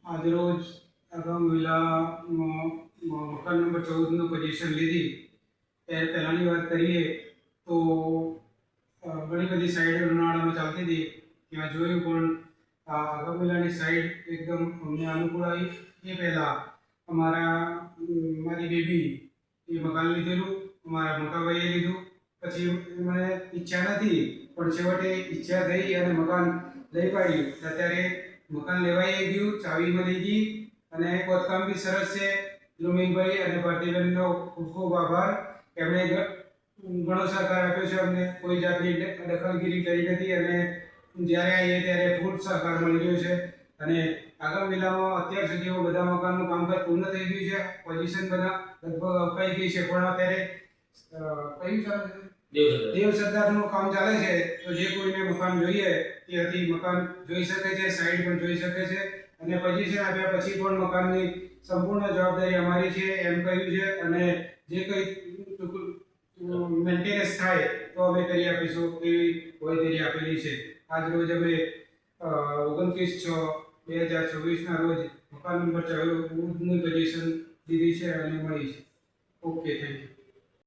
આજરોજ અગાઉ વિલા મકાન નંબર 14નું પોઝિશન લીધી. એ પહેલાંની વાત કરીએ તો ઘણી બધી સાઈડ ઉનાળામાં ચાલતી હતી. ત્યાં જોયું પણ અગાઉ વિલાની સાઈડ એકદમ અમને અનુકૂળ આવી. એ પહેલાં મારી બેબી એ મકાન લીધેલું, અમારા મોટાભાઈએ લીધું. પછી મને ઈચ્છા નથી પણ છેવટે ઈચ્છા થઈ અને મકાન લઈ પાડ્યું. અત્યારે મકાન લેવાઈ ગયું, ચાવી મળી ગઈ અને ખોદકામ બી સરસ છે. ધ્રુમિલભાઈ અને ભારતીબેનનો ખૂબ ખૂબ આભાર. એમણે ઘણો સહકાર આપ્યો છે અમને, કોઈ જાતની દખલગીરી કરી નથી અને જ્યારે આવીએ ત્યારે ફૂલ સહકાર મળી રહ્યો છે. અને આગામ વિલામાં અત્યાર સુધીમાં બધા મકાનનું કામકાજ પૂર્ણ થઈ ગયું છે. પોઝિશન બધા લગભગ અપાઈ ગઈ છે, પણ અત્યારે કયું ચાલે છે? દેવ સરદારનું કામ ચાલે છે. તો જે કોઈને મકાન જોઈએ ત્યાંથી મકાન જોઈ શકે છે, સાઈડ પણ જોઈ શકે છે અને પોઝિશન આપ્યા પછી પણ મકાનની સંપૂર્ણ જવાબદારી અમારી છે એમ કહ્યું છે. અને જે કંઈ મેન્ટેનન્સ થાય તો અમે કરી આપીશું એવી બાંયધરી આપેલી છે. આજ રોજ અમે 29/6/2024ના રોજ મકાન નંબર 14ની પોઝિશન લીધી છે અને મળી છે. Okay, thank you.